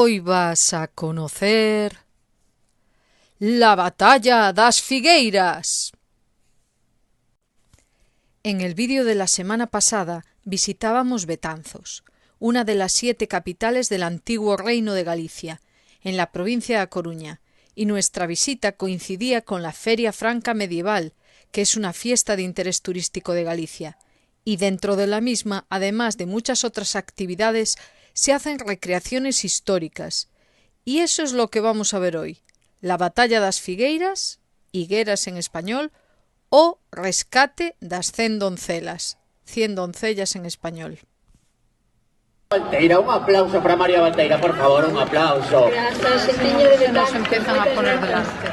Hoy vas a conocer la batalla das Figueiras. En el vídeo de la semana pasada visitábamos Betanzos, una de las 7 capitales del antiguo Reino de Galicia, en la provincia de A Coruña, y nuestra visita coincidía con la Feria Franca Medieval, que es una fiesta de interés turístico de Galicia, y dentro de la misma, además de muchas otras actividades, se hacen recreaciones históricas. Y eso es lo que vamos a ver hoy: la batalla das Figueiras, higueras en español, o rescate das 100 doncelas, 100 doncellas en español. Valteira, un aplauso para María Valteira, por favor, un aplauso. Gracias, niño de Nos empiezan a poner delante.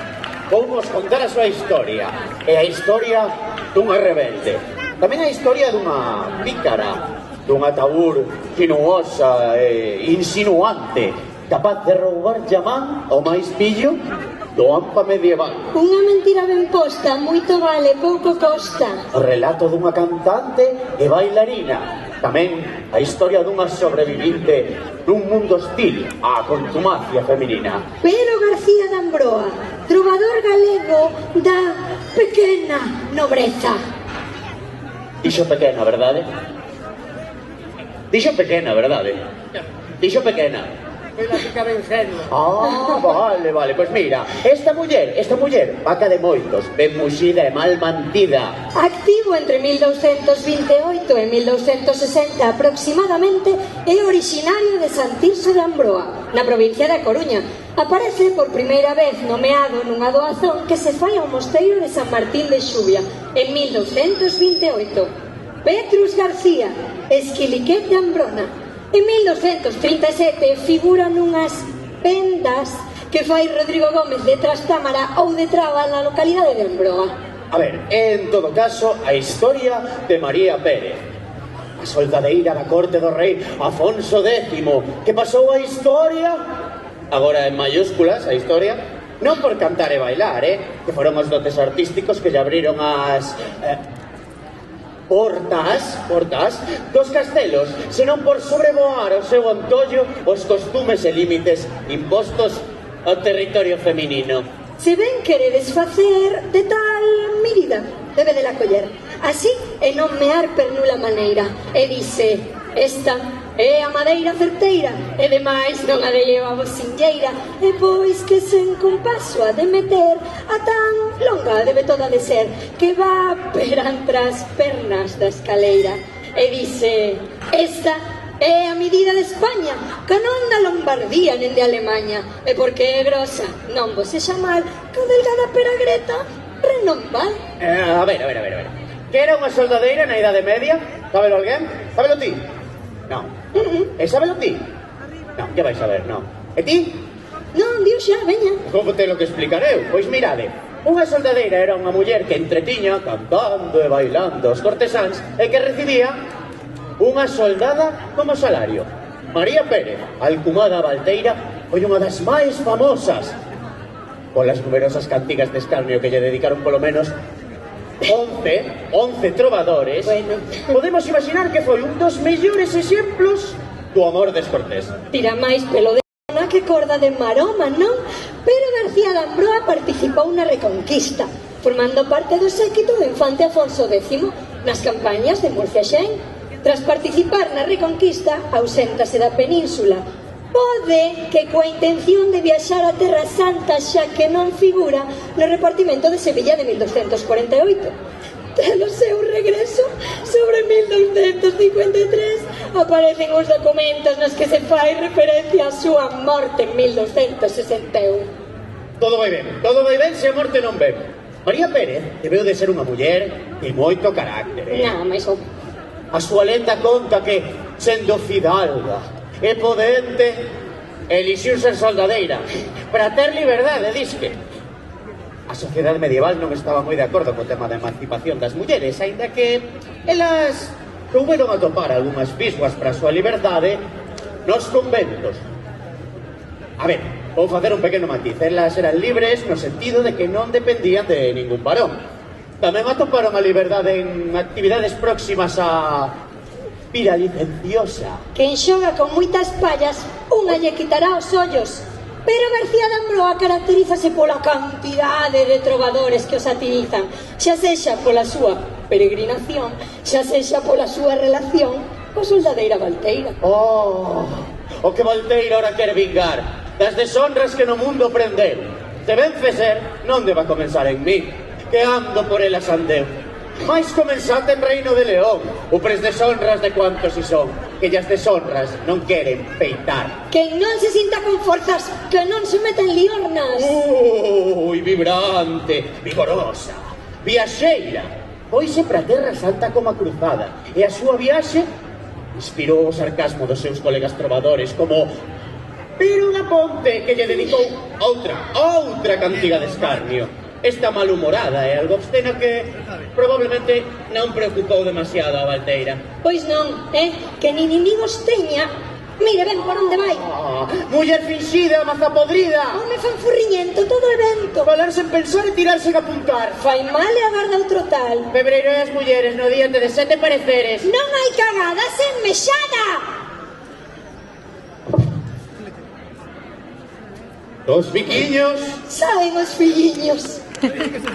Vamos contar a súa historia, e a historia dunha rebelde. Tamén a historia dunha pícara, dunha tabur sinuosa e insinuante, capaz de roubar llamán ao máis pillo do AMPA medieval. Unha mentira ben posta, moito vale, pouco costa. O relato dunha cantante e bailarina. Tamén a historia dunha sobrevivinte nun mundo hostil á contumacia feminina. Pedro García de Ambroa, trovador galego da pequena nobreza. Dixo pequena, verdade? Dixo pequena, verdade? Dixo pequena. Foi la que está vencendo. Vale, pois mira, esta muller, vaca de moitos, ben muxida e mal mantida. Activo entre 1228 e 1260 aproximadamente, é originario de San Tirso de Ambroa, na provincia da Coruña. Aparece por primeira vez nomeado nunha doazón que se fai ao mosteiro de San Martín de Xubia en 1228. Petrus García, Esquiliquet de Ambrona. En 1237 figura nunhas vendas que fai Rodrigo Gómez de Trastámara ou de Traba na localidade de Ambroa. A ver, en todo caso, a historia de María Pérez, a soldadeira da corte do rei Afonso X, que pasou a historia, agora en mayúsculas a historia, non por cantar e bailar, que foron os dotes artísticos que lle abriron as portas dos castelos, senón por sobrevoar o seu antollo os costumes e límites impostos ao territorio feminino. Se ben queredes facer de tal medida, debe de la coller, así e non mear per nula maneira, e dice: esta é a madeira certeira, e demais non a de lleva bocinlleira, e pois que sen compaso a de meter, a tan longa debe toda de ser, que va perante as pernas da escaleira. E dice: esta é a medida de España, que non da Lombardía nen de Alemaña, e porque é grosa, non vos é chamar que delgada peragreta renombar. A ver. Que era unha soldadeira na Idade Media? Sábelo alguén? Sábelo ti? Non. E sábelo ti? Non, que vais saber, non. E ti? Non, dios xa, veña. Como te lo que explicareu? Pois mirade, unha soldadeira era unha muller que entretiña cantando e bailando os cortesáns e que recibía unha soldada como salario. María Pérez, alcumada Valteira, foi unha das máis famosas, polas numerosas cantigas de escarnio que lle dedicaron polo menos 11 trovadores. Bueno. Podemos imaginar que foi un dos mellores exemplos do amor descortés. Tira máis pelo de na que corda de maroma, non? Pero García de Ambroa participou na Reconquista, formando parte do séquito do infante Afonso X nas campañas de Murcia e Xaén. Tras participar na Reconquista, auséntase da península. Pode que coa intención de viaxar a Terra Santa, xa que non figura no repartimento de Sevilla de 1248. Tras o seu regreso, sobre 1253, aparecen os documentos nos que se fai referencia á súa morte en 1261. Todo vai ben, se a morte non ven. María Pérez debeu de ser unha muller de moito carácter, Nada máis o... A súa lenda conta que, sendo fidalga e podente, elixiu ser soldadeira para ter liberdade, disque. A sociedade medieval non estaba moi de acordo co tema da emancipación das mulleres, aínda que elas souberon atopar algunhas bisguas para a súa liberdade nos conventos. A ver, vou facer un pequeno matiz. Elas eran libres no sentido de que non dependían de ningún varón. Tamén atoparon a liberdade en actividades próximas a Pira licenciosa. Quen xoga con moitas pallas, unha lle quitará os ollos. Pero García de Ambroa caracterízase pola cantidade de trovadores que os satinizan, xa sexa pola súa peregrinación, xa sexa pola súa relación coa soldadeira Valteira. O que Valteira ora quer vingar das deshonras que no mundo prendeu. Se vence ser, non deba comenzar en mí, que ando por elas andeu. Mais comenzate en Reino de León, upres deshonras de cuantos si son, que llas deshonras non queren peitar. Quen non se sinta con forzas, que non se meta en liornas. Vibrante, vigorosa, viaxeira, foise pra terra santa como a cruzada, e a súa viaxe inspirou o sarcasmo dos seus colegas trovadores como Pero unha ponte que lle dedicou outra cantiga de escarnio. Esta malhumorada e algo obscena que probablemente non preocupou demasiado a Valteira. Pois non, que nin inimigos teña. Mire, ven por onde vai. Muller finxida, maza podrida. Home fanfurriñento, todo evento. Falar sen pensar e tirarse a apuntar. Fai mal e agarda outro tal. Febreiro e as mulleres no día de 7 pareceres. Non hai cagada sen mexada. Dos biquiños. Saben os filliños. Atrás.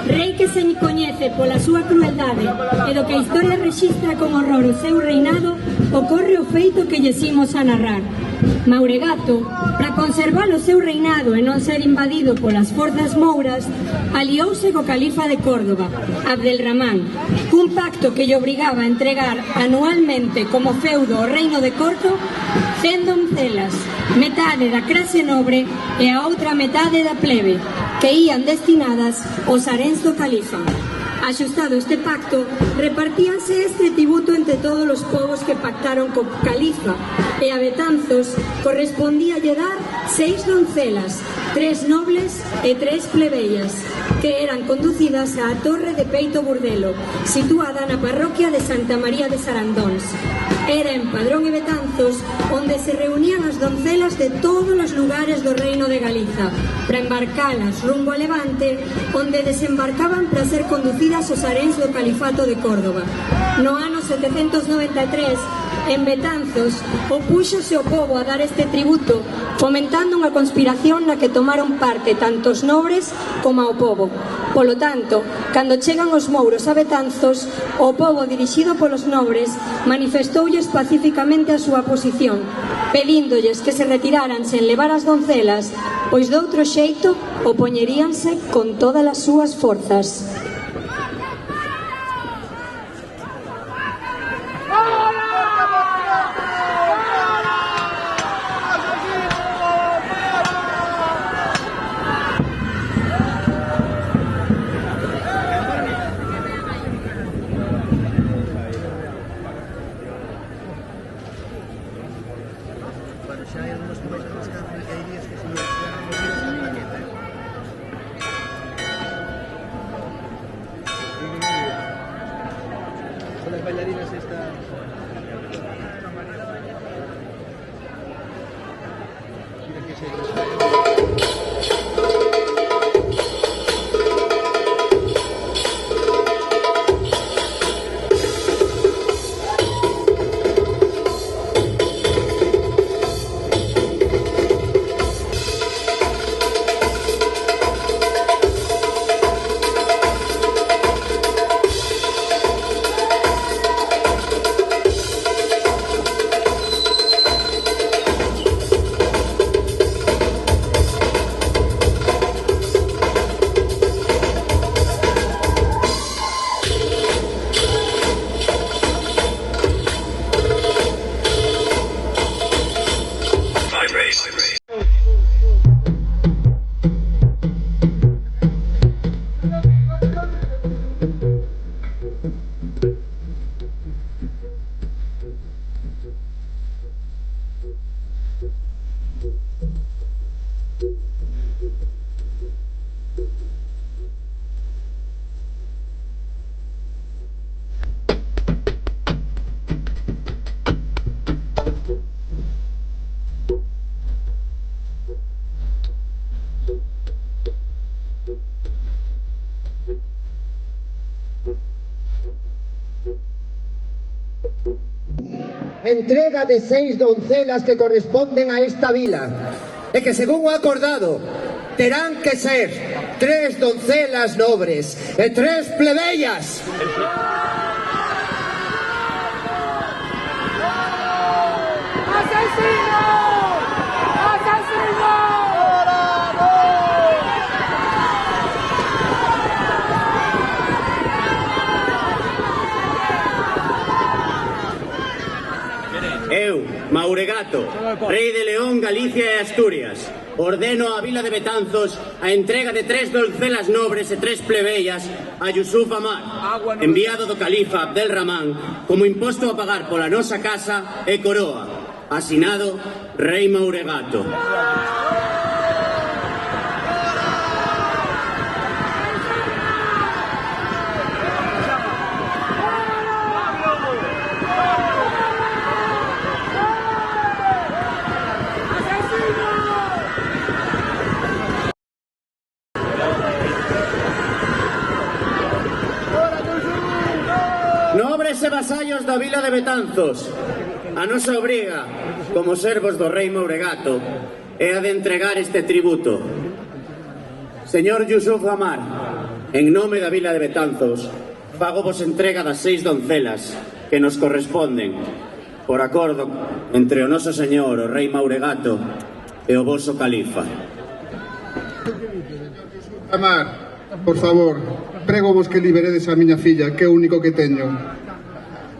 Rei que se coñece pola súa crueldade e do que a historia rexistra con horror o seu reinado, ocorre o feito que lle ximos a narrar. Mauregato, para conservar o seu reinado e non ser invadido polas forzas mouras, aliouse co califa de Córdoba, Abdelramán, cun pacto que lle obrigaba a entregar anualmente como feudo o reino de Corto 100 doncelas, metade da clase nobre e a outra metade da plebe, que ían destinadas aos haréns do califa. Axustado este pacto, repartíanse este tributo entre todos os povos que pactaron co califa, e a Betanzos correspondíalle dar 6 doncelas, 3 nobles e 3 plebeyas, que eran conducidas á Torre de Peito Burdelo, situada na parroquia de Santa María de Sarandóns. Era en Padrón e Betanzos onde se reunían as doncelas de todos os lugares do Reino de Galiza, para embarcalas rumbo a Levante, onde desembarcaban para ser conducidas aos haréns do Califato de Córdoba. No ano 793, En Betanzos, opúxose o pobo a dar este tributo, fomentando unha conspiración na que tomaron parte tanto os nobres como o pobo. Polo tanto, cando chegan os mouros a Betanzos, o pobo dirixido polos nobres manifestoulles pacíficamente a súa posición, pedíndolles que se retiraran sen levar as doncelas, pois doutro xeito opoñeríanse con todas as súas forzas. Las bailarinas estas. Mira que se... Entrega de 6 doncelas que corresponden a esta vila e que, según o acordado, terán que ser 3 doncelas nobres e 3 plebeyas. ¡Asesino! ¡Asesino! Eu, Mauregato, rei de León, Galicia e Asturias, ordeno á vila de Betanzos a entrega de 3 doncelas nobres e 3 plebeyas a Yusuf Amar, enviado do califa Abdelrahman, como imposto a pagar pola nosa casa e coroa. Asinado, rei Mauregato. Nobres e vasallos da vila de Betanzos, a nosa obriga, como servos do rei Mauregato, é a de entregar este tributo. Señor Yusuf Amar, en nome da vila de Betanzos, fago vos entrega das 6 doncelas que nos corresponden, por acordo entre o noso señor, o rei Mauregato, e o voso califa. Amar, por favor, prego vos que liberedes a miña filla, que é o único que teño.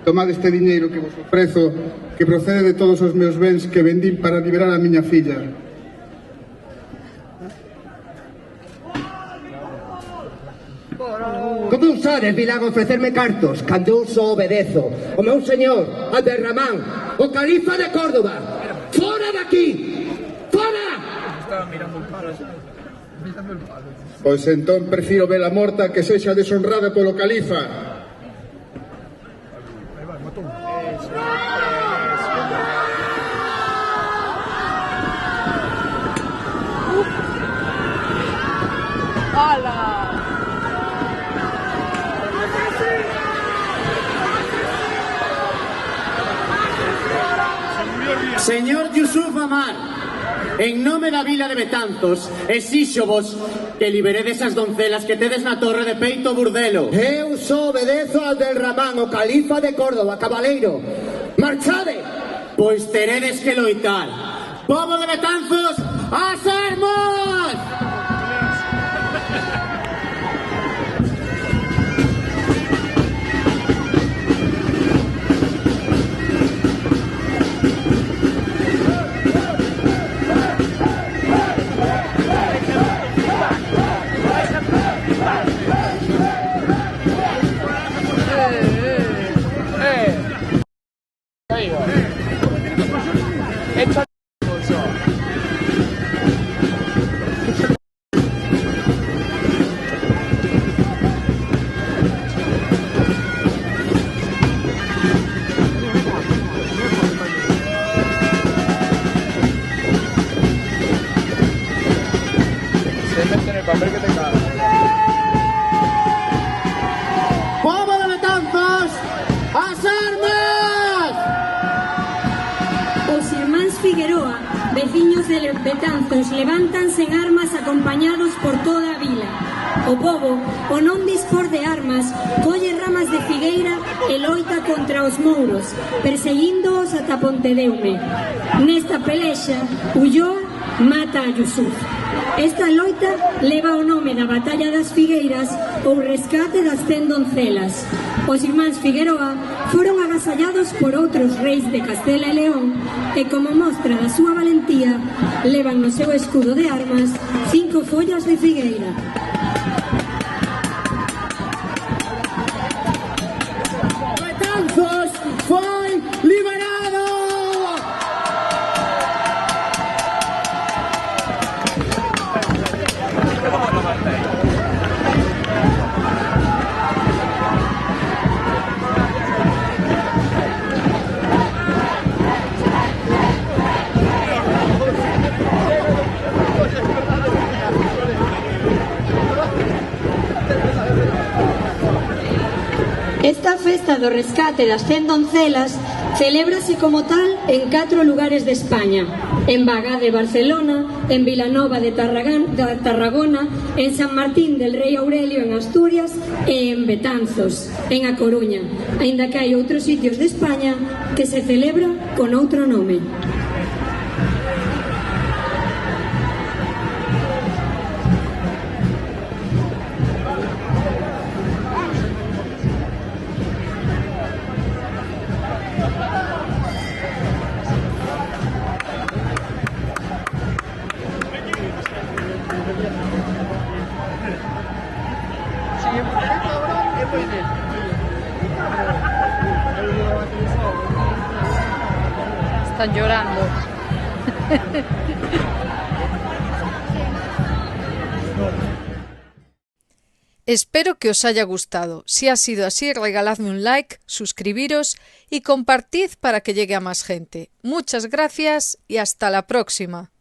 Tomad este diñeiro que vos ofrezo, que procede de todos os meus bens que vendín para liberar a miña filla. Como usades, Vilán, ofrecerme cartos, cando eu só obedezo? O meu señor, Abdelrahman, o califa de Córdoba. Fora daqui! Fora! Pois entón prefiro vela morta que sexa deshonrada polo califa. Señor Yusuf Amar, en nome da vila de Betanzos, exíxovos que liberedes as doncelas que tedes na torre de Peito Burdelo. Eu só obedezo ao del Ramán, o califa de Córdoba, cabaleiro. Marchade! Pois teredes que loitar. Pobo de Betanzos, ás armas! Pobo de Betanzos, ás armas! Os irmáns Figueroa, veciños de Betanzos, levántanse en armas acompañados por toda a vila. O pobo, o non dispor de armas, colle ramas de figueira e loita contra os mouros, perseguíndoos ata Pontedeume. Nesta pelexa, Ulloa mata a Yusuf. Esta loita leva o nome da Batalla das Figueiras ou rescate das 100 doncelas. Os irmáns Figueroa foron agasallados por outros reis de Castela e León e, como mostra da súa valentía, levan no seu escudo de armas 5 follas de figueira. Betanzos foi liberado! Esta festa do rescate das 100 doncelas celébrase como tal en 4 lugares de España: en Bagá de Barcelona, en Vilanova de Tarragona, en San Martín del Rei Aurelio en Asturias e en Betanzos, en A Coruña, aínda que hai outros sitios de España que se celebra con outro nome. Están llorando. Espero que os haya gustado. Si ha sido así, regaladme un like, suscribiros y compartid para que llegue a más gente. Muchas gracias y hasta la próxima.